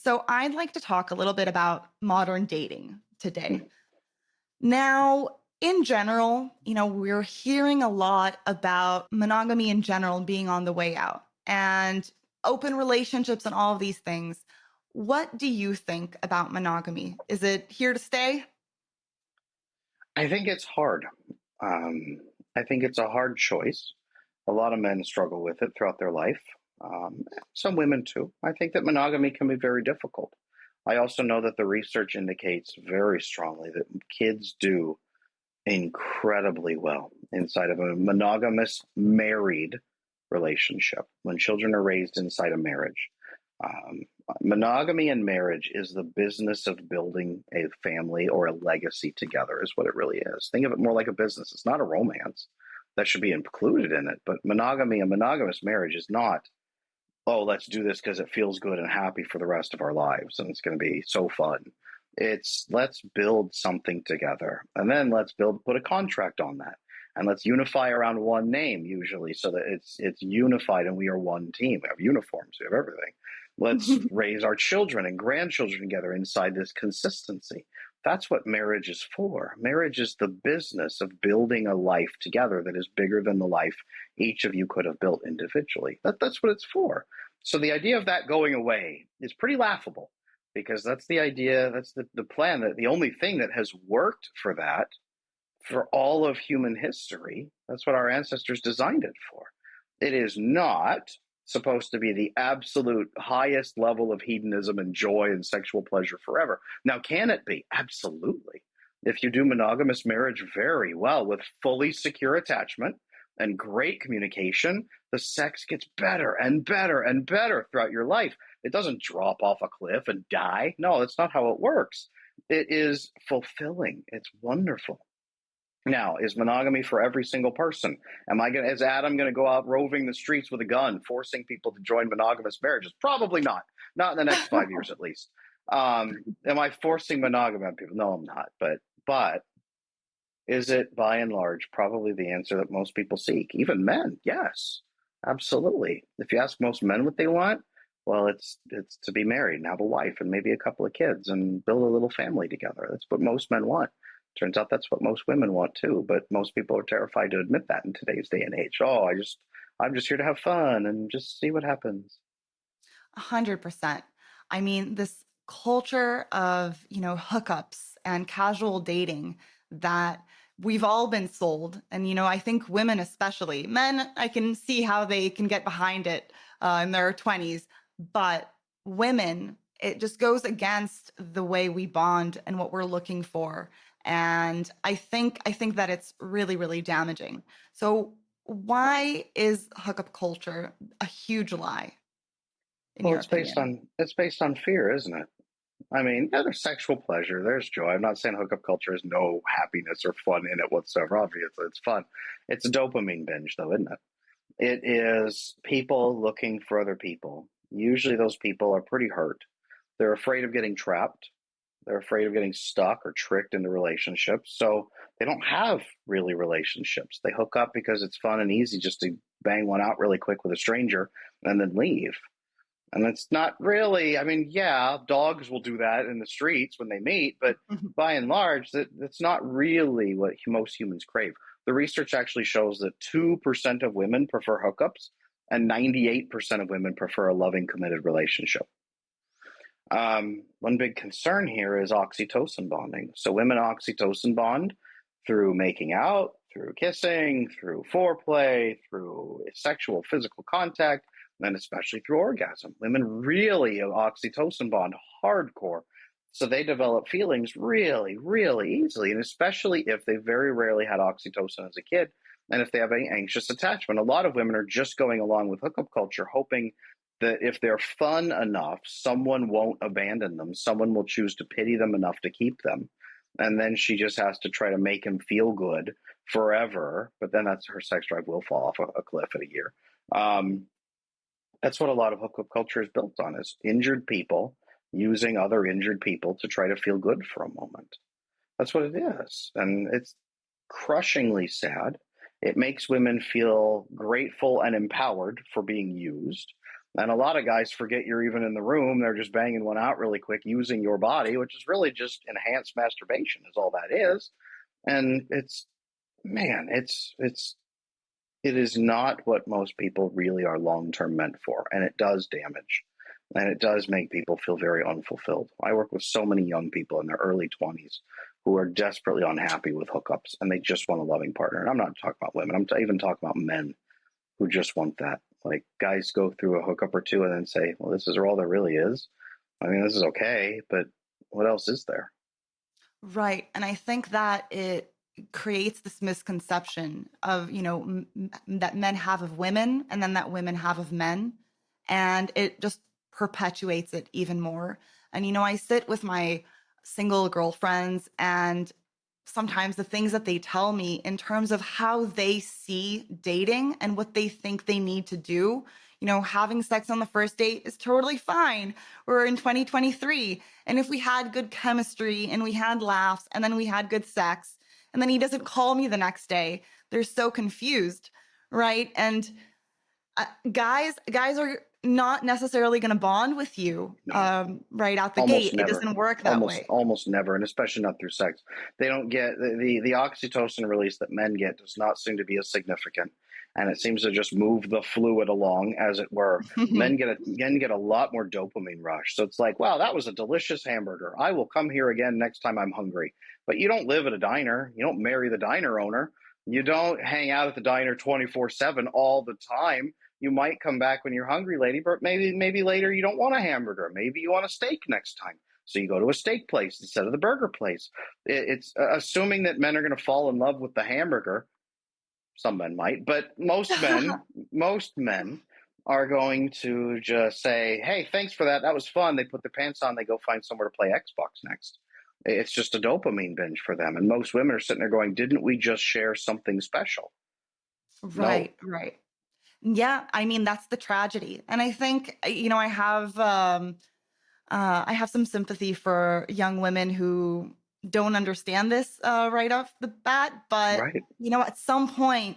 So, I'd like to talk a little bit about modern dating today. Now, in general, we're hearing a lot about monogamy in general being on the way out and open relationships and all of these things. What do you think about monogamy? Is it here to stay? I think it's hard. Um, I think it's a hard choice. A lot of men struggle with it throughout their life. Some women too. I think that monogamy can be very difficult. I also know that the research indicates very strongly that kids do incredibly well inside of a monogamous married relationship when children are raised inside a marriage. Um, Monogamy and marriage is the business of building a family or a legacy together, is what it really is. Think of it more like a business. It's not a romance that should be included in it, but monogamy and monogamous marriage is not, oh, let's do this because it feels good and happy for the rest of our lives and it's going to be so fun. It's let's build something together and then put a contract on that and let's unify around one name usually so that it's unified and we are one team. We have uniforms, we have everything. Let's raise our children and grandchildren together inside this consistency. That's what marriage is for. Marriage is the business of building a life together that is bigger than the life each of you could have built individually. That's what it's for. So the idea of that going away is pretty laughable because that's the idea, that's the plan, that the only thing that has worked for that for all of human history. That's what our ancestors designed it for. It is not supposed to be the absolute highest level of hedonism and joy and sexual pleasure forever. Now, can it be? Absolutely. If you do monogamous marriage very well with fully secure attachment and great communication, the sex gets better and better and better throughout your life. It doesn't drop off a cliff and die. No, that's not how it works. It is fulfilling. It's wonderful. Now, is monogamy for every single person? Am I going to, as Adam, going to go out roving the streets with a gun, forcing people to join monogamous marriages? Probably not. Not in the next 5 years, at least. Am I forcing monogamy on people? No, I'm not. But is it by and large probably the answer that most people seek? Even men, yes, absolutely. If you ask most men what they want, well, it's to be married and have a wife and maybe a couple of kids and build a little family together. That's what most men want. Turns out that's what most women want too, but most people are terrified to admit that in today's day and age. Oh, I'm just here to have fun and just see what happens. 100%. I mean, this culture of, hookups and casual dating that we've all been sold. And, I think women, especially men, I can see how they can get behind it in their 20s. But women, it just goes against the way we bond and what we're looking for. And I think that it's really, really damaging. So why is hookup culture a huge lie, in Well, your opinion? it's based on fear, isn't it? I mean, yeah, there's sexual pleasure, there's joy. I'm not saying hookup culture has no happiness or fun in it whatsoever. Obviously, it's fun. It's a dopamine binge, though, isn't it? It is people looking for other people. Usually, those people are pretty hurt. They're afraid of getting trapped. They're afraid of getting stuck or tricked into relationships. So they don't have really relationships. They hook up because it's fun and easy just to bang one out really quick with a stranger and then leave. And it's not really, I mean, yeah, dogs will do that in the streets when they meet, but by and large, that's not really what most humans crave. The research actually shows that 2% of women prefer hookups and 98% of women prefer a loving, committed relationship. One big concern here is oxytocin bonding. So women oxytocin bond through making out, through kissing, through foreplay, through sexual physical contact, and especially through orgasm. Women really oxytocin bond hardcore. So they develop feelings really, really easily, and especially if they very rarely had oxytocin as a kid, and if they have an anxious attachment. A lot of women are just going along with hookup culture, hoping that if they're fun enough, someone won't abandon them. Someone will choose to pity them enough to keep them. And then she just has to try to make him feel good forever. But then that's her sex drive will fall off a cliff in a year. Um, that's what a lot of hookup culture is built on, is injured people using other injured people to try to feel good for a moment. That's what it is. And it's crushingly sad. It makes women feel grateful and empowered for being used. And a lot of guys forget you're even in the room. They're just banging one out really quick using your body, which is really just enhanced masturbation, is all that is. And it's, man, it is not what most people really are long term meant for. And it does damage. And it does make people feel very unfulfilled. I work with so many young people in their early 20s who are desperately unhappy with hookups and they just want a loving partner. And I'm not talking about women, even talking about men who just want that. Like, guys go through a hookup or two and then say, well, this is all there really is. I mean, this is okay, but what else is there? Right. And I think that it creates this misconception of, that men have of women and then that women have of men. And it just perpetuates it even more. And, I sit with my single girlfriends and sometimes the things that they tell me in terms of how they see dating and what they think they need to do. Having sex on the first date is totally fine. We're in 2023. And if we had good chemistry and we had laughs and then we had good sex and then he doesn't call me the next day, they're so confused. Right. And guys are not necessarily going to bond with you No. right out the Almost gate. It never. doesn't work that way. Almost never, and especially not through sex. They don't get the oxytocin release that men get does not seem to be as significant, and it seems to just move the fluid along, as it were. Men get a lot more dopamine rush. So it's like, wow, that was a delicious hamburger. I will come here again next time I'm hungry. But you don't live at a diner. You don't marry the diner owner. You don't hang out at the diner 24/7 all the time. You might come back when you're hungry, lady, but maybe later you don't want a hamburger. Maybe you want a steak next time. So you go to a steak place instead of the burger place. It's assuming that men are going to fall in love with the hamburger. Some men might, but most men are going to just say, "Hey, thanks for that. That was fun." They put their pants on, they go find somewhere to play Xbox next. It's just a dopamine binge for them. And most women are sitting there going, "Didn't we just share something special?" No. Right, right. Yeah, I mean that's the tragedy. And I think I have some sympathy for young women who don't understand this right off the bat, but Right. at some point,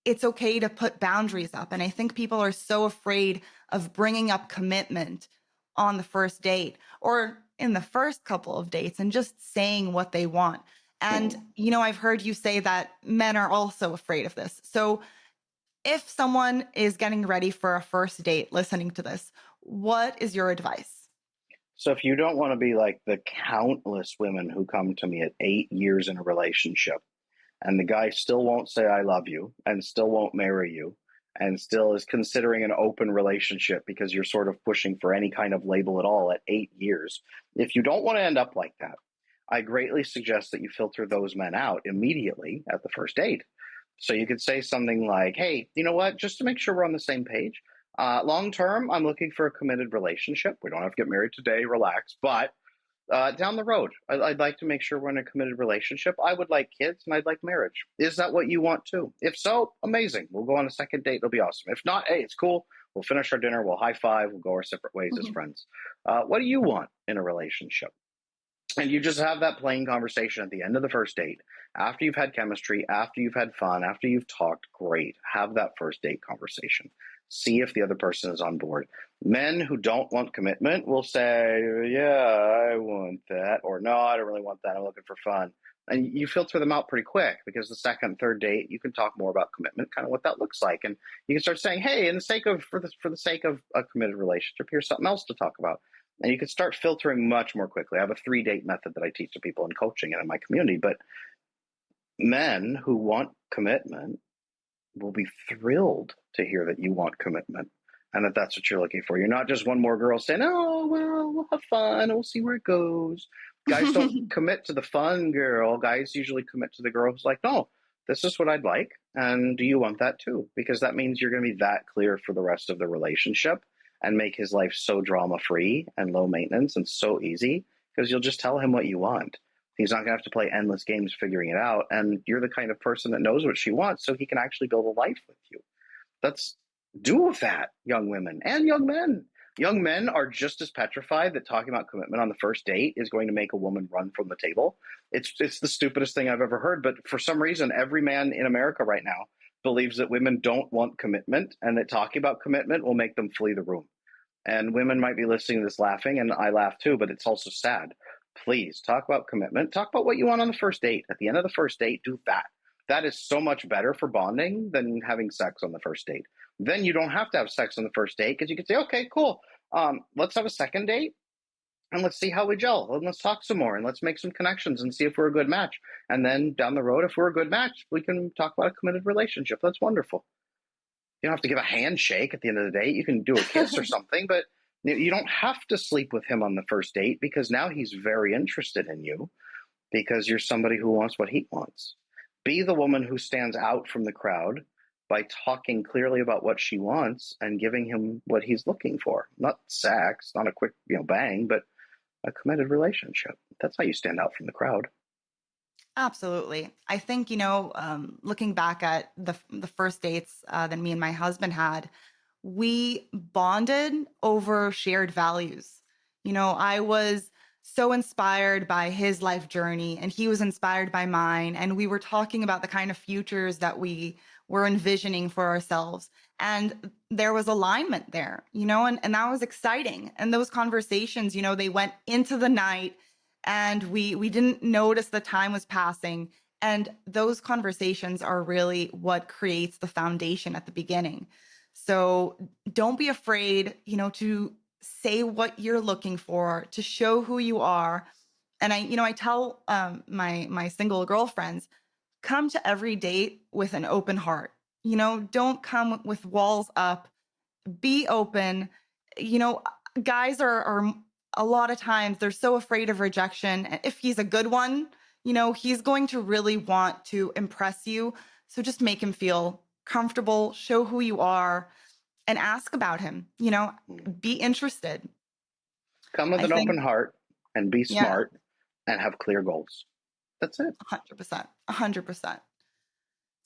it's okay to put boundaries up. And I think people are so afraid of bringing up commitment on the first date or in the first couple of dates and just saying what they want. And I've heard you say that men are also afraid of this. So if someone is getting ready for a first date listening to this, what is your advice? So if you don't want to be like the countless women who come to me at 8 years in a relationship and the guy still won't say I love you and still won't marry you and still is considering an open relationship because you're sort of pushing for any kind of label at all at 8 years. If you don't want to end up like that, I greatly suggest that you filter those men out immediately at the first date. So you could say something like, hey, you know what? Just to make sure we're on the same page, long term, I'm looking for a committed relationship. We don't have to get married today, relax. But down the road, I'd like to make sure we're in a committed relationship. I would like kids and I'd like marriage. Is that what you want too? If so, amazing. We'll go on a second date. It'll be awesome. If not, hey, it's cool. We'll finish our dinner. We'll high five. We'll go our separate ways as friends. What do you want in a relationship? And you just have that plain conversation at the end of the first date. After you've had chemistry, after you've had fun, after you've talked, great. Have that first date conversation. See if the other person is on board. Men who don't want commitment will say, yeah, I want that. Or no, I don't really want that. I'm looking for fun. And you filter them out pretty quick because the second, third date, you can talk more about commitment, kind of what that looks like. And you can start saying, hey, for the sake of a committed relationship, here's something else to talk about. And you can start filtering much more quickly. I have a 3 date method that I teach to people in coaching and in my community. But men who want commitment will be thrilled to hear that you want commitment and that that's what you're looking for. You're not just one more girl saying, oh, well, we'll have fun. We'll see where it goes. Guys don't commit to the fun girl. Guys usually commit to the girl who's like, no, this is what I'd like. And do you want that too? Because that means you're going to be that clear for the rest of the relationship and make his life so drama free and low maintenance and so easy because you'll just tell him what you want. He's not going to have to play endless games figuring it out. And you're the kind of person that knows what she wants, so he can actually build a life with you. That's do with that, young women and young men. Young men are just as petrified that talking about commitment on the first date is going to make a woman run from the table. It's the stupidest thing I've ever heard. But for some reason, every man in America right now believes that women don't want commitment and that talking about commitment will make them flee the room. And women might be listening to this laughing, and I laugh too, but it's also sad. Please talk about commitment. Talk about what you want on the first date. At the end of the first date, do that. That is so much better for bonding than having sex on the first date. Then you don't have to have sex on the first date because you can say, okay, cool. Let's have a second date and let's see how we gel. And let's talk some more and let's make some connections and see if we're a good match. And then down the road, if we're a good match, we can talk about a committed relationship. That's wonderful. You don't have to give a handshake at the end of the date. You can do a kiss or something, but you don't have to sleep with him on the first date because now he's very interested in you because you're somebody who wants what he wants. Be the woman who stands out from the crowd by talking clearly about what she wants and giving him what he's looking for. Not sex, not a quick, bang, but a committed relationship. That's how you stand out from the crowd. Absolutely. I think, looking back at the first dates that me and my husband had, we bonded over shared values. I was so inspired by his life journey, and he was inspired by mine. And we were talking about the kind of futures that we were envisioning for ourselves. And there was alignment there, and that was exciting. And those conversations, they went into the night and we didn't notice the time was passing. And those conversations are really what creates the foundation at the beginning. So don't be afraid, to say what you're looking for, to show who you are. And I tell my single girlfriends, come to every date with an open heart. Don't come with walls up. Be open. You know, guys are a lot of times they're so afraid of rejection. And if he's a good one, he's going to really want to impress you. So just make him feel comfortable, show who you are, and ask about him. Be interested. Come with I an think, open heart and be yeah, smart and have clear goals. That's it. 100%. 100%.